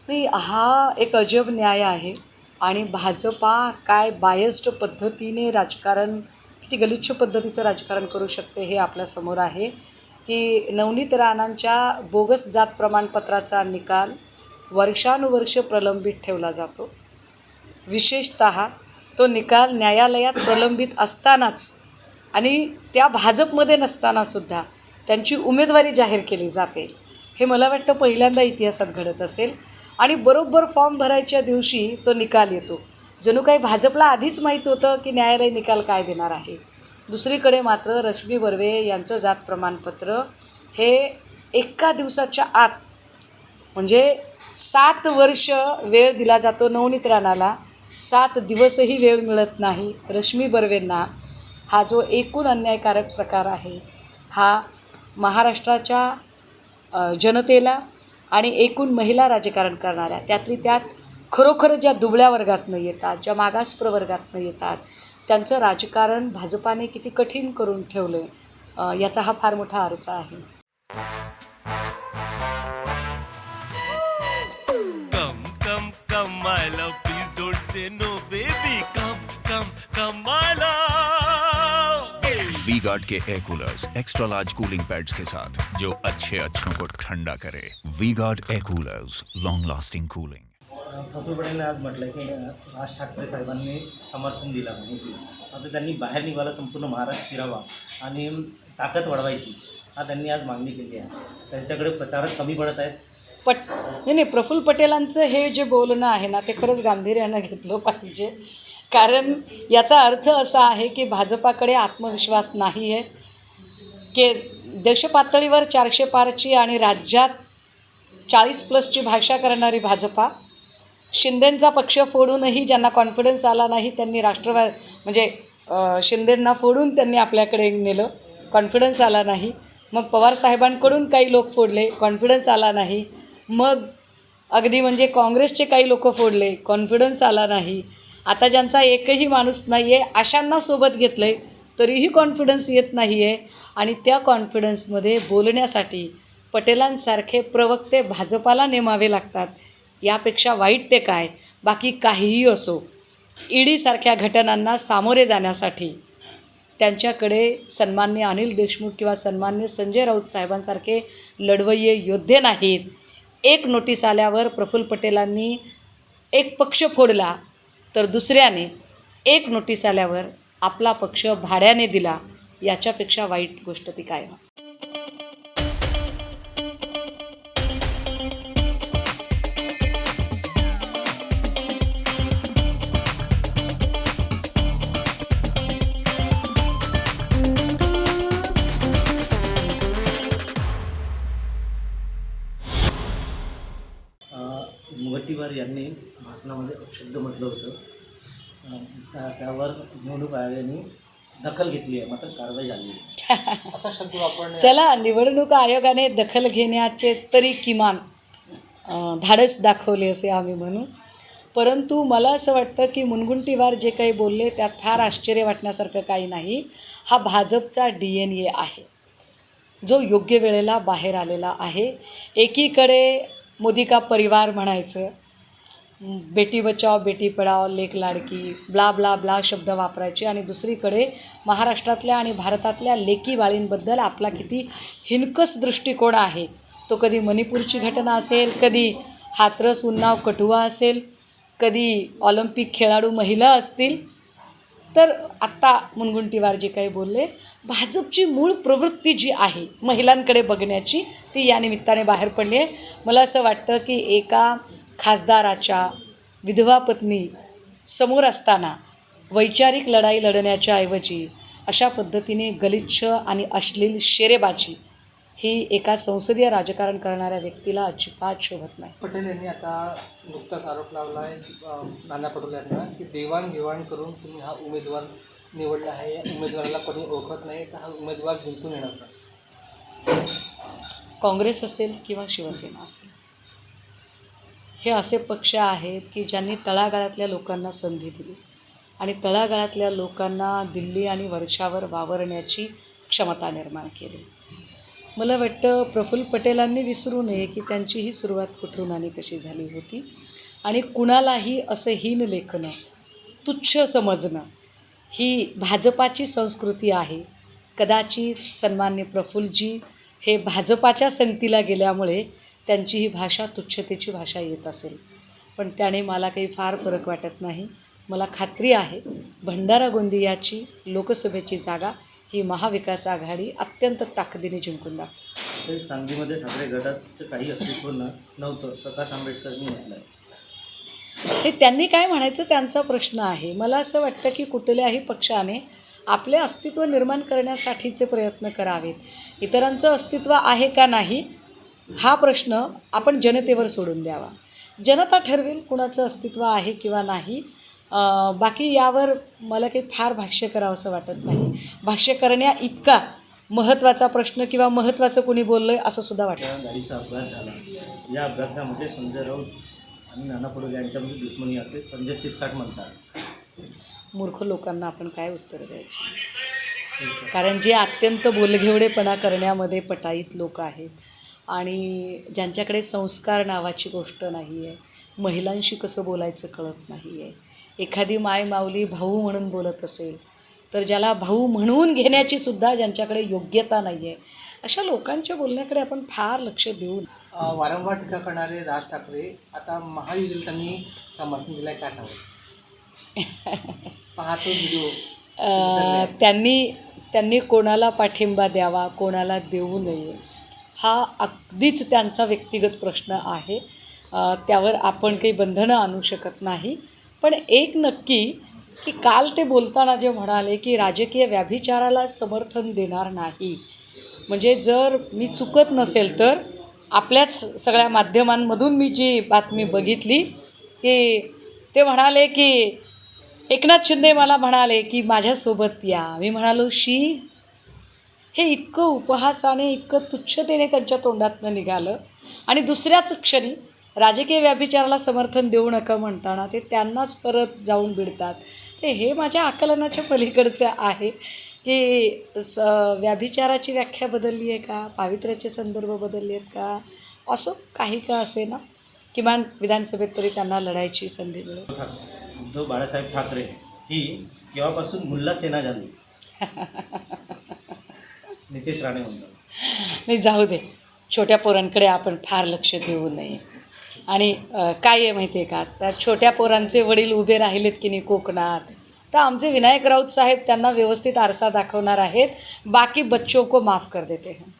नाही, हा एक अजब न्याय आहे. आणि भाजपा काय बायस्ड पद्धतीने राजकारण, किती गलिच्छ पद्धतीचं राजकारण करू शकते हे आपल्यासमोर आहे. की नवनीत राणांच्या बोगस जात प्रमाणपत्राचा निकाल वर्षानुवर्ष प्रलंबित ठेवला जातो. विशेषतः तो निकाल न्यायालयात प्रलंबित असतानाच आणि त्या भाजपमध्ये नसतानासुद्धा त्यांची उमेदवारी जाहीर केली जाते. हे मला वाटतं पहिल्यांदा इतिहासात घडत असेल. आणि बरोबर फॉर्म भरायच्या दिवशी तो निकाल येतो. जणू काही भाजपला आधीच माहीत होतं की न्यायालय निकाल काय देणार आहे. दुसरीकडे मात्र रश्मी बर्वे यांचं जात प्रमाणपत्र हे एका दिवसाच्या आत, म्हणजे 7 वर्ष वेळ दिला जातो नवनीत राणाला, 7 दिवसही वेळ मिळत नाही रश्मी बर्वेंना. हा जो एकूण अन्यायकारक प्रकार आहे हा महाराष्ट्राच्या जनतेला आणि एकूण महिला राजकारण करणाऱ्या, त्यातली त्यात खरोखर ज्या दुबळ्या वर्गातनं येतात, ज्या मागास प्रवर्गातनं येतात, त्यांचं राजकारण भाजपाने किती कठीण करून ठेवलं आहे, याचा हा फार मोठा आरसा आहे. Come, come, come, my love. Please don't say no, baby. Come, come, come, my love. V Guard के air coolers extra large cooling pads के साथ जो अच्छों को ठंडा करे. V Guard air coolers, long lasting cooling. Praful पटेलने आज म्हटलं की राज ठाकरे साहेबांनी समर्थन दिलं म्हणजे आता त्यांनी बाहेर निघाला, संपूर्ण महाराष्ट्र फिरावा आणि ताकद वाढवायची, हा त्यांनी आज मागणी केली आहे. त्यांच्याकडे प्रचारक कमी पडत आहेत. नाही, प्रफुल्ल पटेलांचं हे जे बोलणं आहे ना, ते खरंच गांभीर्यानं घेतलं पाहिजे. कारण याचा अर्थ असा आहे की भाजपाकडे आत्मविश्वास नाही आहे. की देशपातळीवर 400 पारची आणि राज्यात 40+ भाषा करणारी भाजपा, शिंदेंचा पक्ष फोडूनही ज्यांना कॉन्फिडन्स आला नाही त्यांनी म्हणजे शिंदेंना फोडून त्यांनी आपल्याकडे नेलं, कॉन्फिडन्स आला नाही. मग पवारसाहेबांकडून काही लोक फोडले, कॉन्फिडन्स आला नाही. मग अगदी म्हणजे काँग्रेसचे काही लोक फोडले, कॉन्फिडन्स आला नाही. आता ज्यांचा एकही माणूस नाही आहे अशांना सोबत घेतलं आहे तरीही कॉन्फिडन्स येत नाही आहे. आणि त्या कॉन्फिडन्समध्ये बोलण्यासाठी पटेलांसारखे प्रवक्ते भाजपाला नेमावे लागतात. यापेक्षा वाईट ते काय. बाकी काहीही असो, ईडीसारख्या घटनांना सामोरे जाण्यासाठी त्यांच्याकडे सन्माननीय अनिल देशमुख किंवा सन्माननीय संजय राऊत साहेबांसारखे लढवय्ये योद्धे नाहीत. एक नोटीस आल्यावर प्रफुल्ल पटेलांनी एक पक्ष फोडला, तर दुसऱ्याने एक नोटीस आल्यावर आपला पक्ष भाड्याने दिला. याच्यापेक्षा वाईट गोष्ट ती काय. मुनगंटीवार यांनी भाषणामध्ये अपशब्द म्हटलं होतं. त्यावर निवडणूक आयोगाने दखल घेतली आहे, मात्र कारवाई झाली आहे असा शब्द वापरणे. चला, निवडणूक आयोगाने दखल घेण्याचे तरी किमान धाडस दाखवले असे आम्ही म्हणू. परंतु मला असं वाटतं की मुनगंटीवार जे काही बोलले त्यात फार आश्चर्य वाटण्यासारखं काही नाही. हा भाजपचा DNA आहे जो योग्य वेळेला बाहेर आलेला आहे. एकीकडे मोदी का परिवार म्हणायचं, बेटी बचाओ बेटी पढाओ, लेक लाडकी, ब्ला ब्ला ब्ला शब्द वापरायचे, आणि दुसरीकडे महाराष्ट्रातल्या आणि भारतातल्या लेकी बाळींबद्दल आपला किती हिणकस दृष्टिकोन आहे. तो कधी मणिपूरची घटना असेल, कधी हाथरस उन्नाव कठुआ असेल, कधी ऑलिम्पिक खेळाडू महिला असतील. तर आत्ता मुनगंटीवार जे काही बोलले, भाजपची मूळ प्रवृत्ती जी आहे महिलांकडे बघण्याची, ती या निमित्ताने बाहेर पडली आहे. मला असं वाटतं की एका खासदाराच्या विधवा पत्नी समोर असताना वैचारिक लढाई लढण्याच्या ऐवजी अशा पद्धतीने गलिच्छ आणि अश्लील शेरेबाजी ही एका संसदीय राजकारण करणाऱ्या व्यक्तीला अजिबात शोभत नाही. पटेल यांनी आता नुकताच आरोप लावला आहे नाना पटोले यांना की देवाणघेवाण करून तुम्ही हा उमेदवार निवडला आहे, या उमेदवाराला कोणी ओळखत नाही, तर हा उमेदवार जिंकून येणार का? काँग्रेस असेल किंवा शिवसेना असेल, हे असे पक्ष आहेत की ज्यांनी तळागाळातल्या लोकांना संधी दिली आणि तळागाळातल्या लोकांना दिल्ली आणि वर्षावर वावरण्याची क्षमता निर्माण केली. मला वाटतं प्रफुल्ल पटेलांनी विसरू नये की त्यांची ही सुरुवात कुठून आणि कशी झाली होती. आणि कुणालाही असं हीन लेखणं, तुच्छ समजणं ही भाजपाची संस्कृती आहे. कदाचित सन्माननीय प्रफुल्लजी हे भाजपाच्या संगतीला गेल्यामुळे त्यांची ही भाषा तुच्छतेची भाषा येत असेल, पण त्याने मला काही फार फरक वाटत नाही. मला खात्री आहे भंडारा गोंदियाची लोकसभेची जागा ही महाविकास आघाडी अत्यंत ताकदीने जिंकून दाखवेल. तरी सांगलीमध्ये ठाकरे गटाचं काही अस्तित्व नव्हतं, प्रकाश आंबेडकरांनी म्हटलं आहे. हे त्यांनी काय म्हणायचं त्यांचा प्रश्न आहे. मला असं वाटतं की कुठल्याही पक्षाने आपले अस्तित्व निर्माण करण्यासाठीचे प्रयत्न करावेत. इतरांचं अस्तित्व आहे का नाही हा प्रश्न आपण जनतेवर सोडून द्यावा. जनता ठरवेल कुणाचं अस्तित्व आहे किंवा नाही. बाकी यावर मला काही फार भाष्य करावं असं वाटत नाही. भाष्य करण्या इतका महत्त्वाचा प्रश्न किंवा महत्त्वाचं कोणी बोललं आहे असं सुद्धा वाटतं. त्या गाडीचा अपघात झाला, या अपघातामध्ये संजय राऊत आणि नाना पटोले यांच्यामध्ये दुश्मनी असे संजय शिरसाट म्हणतात. मूर्ख लोकांना आपण काय उत्तर द्यायची. कारण जे अत्यंत बोलघेवडेपणा करण्यामध्ये पटाईत लोक आहेत आणि ज्यांच्याकडे संस्कार नावाची गोष्ट नाही आहे, महिलांशी कसं बोलायचं कळत नाही आहे. एखादी माय माऊली भाऊ म्हणून बोलत असेल तर ज्याला भाऊ म्हणून घेण्याची सुद्धा ज्यांच्याकडे योग्यता नाही आहे, अशा लोकांच्या बोलण्याकडे आपण फार लक्ष देऊन. वारंवार टीका करणारे राज ठाकरे आता महायुतीला त्यांनी समर्थन दिलं आहे, काय सांगू? पाहतो व्हिडिओ त्यांनी कोणाला पाठिंबा द्यावा कोणाला देऊ नये हा अगदीच त्यांचा व्यक्तिगत प्रश्न आहे. त्यावर आपण काही बंधनं आणू शकत नाही. पण एक नक्की की काल ते बोलताना जे म्हणाले की राजकीय व्याभिचाराला समर्थन देणार नाही, म्हणजे जर मी चुकत नसेल तर आपल्याच सगळ्या माध्यमांमधून मी जी बातमी बघितली की ते म्हणाले की एकनाथ शिंदे मला म्हणाले की माझ्यासोबत या. मी म्हणालो शी, हे इतकं उपहासाने इतकं तुच्छतेने त्यांच्या तोंडातनं निघालं. आणि दुसऱ्याच क्षणी राजकीय व्याभिचाराला समर्थन देऊ नका म्हणताना ते त्यांनाच परत जाऊन भिडतात. ते हे माझ्या आकलनाच्या पलीकडचं आहे की व्याभिचाराची व्याख्या बदलली आहे का, पावित्र्याचे संदर्भ बदलले आहेत का, असं काही का असे ना, किमान विधानसभेत तरी त्यांना लढायची संधी मिळेल. उद्धव बाळासाहेब ठाकरे ही केव्हापासून मुल्ला सेना झाली नितेश राणे म्हणतात. नाही जाऊ दे, छोट्या पोरांकडे आपण फार लक्ष देऊ नये. आणि काय आहे माहिती आहे का, तर छोट्या पोरांचे वडील उभे राहिलेत की नाही कोकणात, तर आमचे विनायक राऊत साहेब त्यांना व्यवस्थित आरसा दाखवणार आहेत. बाकी बच्चों को माफ कर देते हैं.